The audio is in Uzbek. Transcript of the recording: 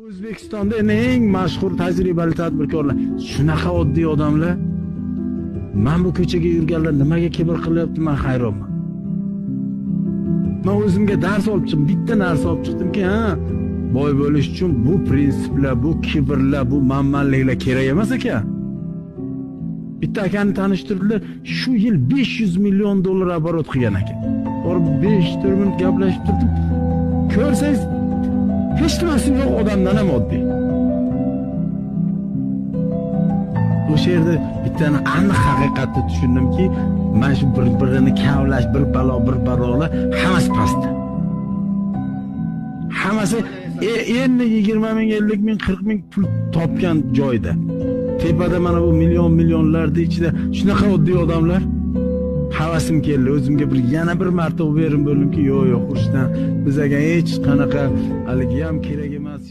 O'zbekistonda eng mashhur tajribali tadbirkorlar shunaqa oddiy odamlar. Men bu ko'chaga yurganlar nimaga kibr qilyapti, men hayronman. Men o'zimga dars olib chiqdim, bitta narsa olib chiqdimki, boy bo'lish uchun bu prinsiplar, bu kibrlar, bu manmanliklar kerak emas ekan. Bitta akani tanishtirdilar, shu yil 500 million dollar оборот qilgan ekan. Borib 5-4 minut gaplashib turdim. Ko'rsangiz hech nimasi yo'q odamdan ham oddiy. O'sha yerda bittani aniq haqiqatni tushundimki, mana shu bir-birini kavlash, bir balolar hammasi pastda. Hammasi endi 20 ming, 50 ming, 40 ming pul topgan joyda. Tepada mana bu millionlarning ichida shunaqa oddiy odamlar. Havasim keldi, o'zimga yana bir marta o'berim bo'ldimki, yo'q, urushdan bizga hech qanaqa haligi ham kerak emas.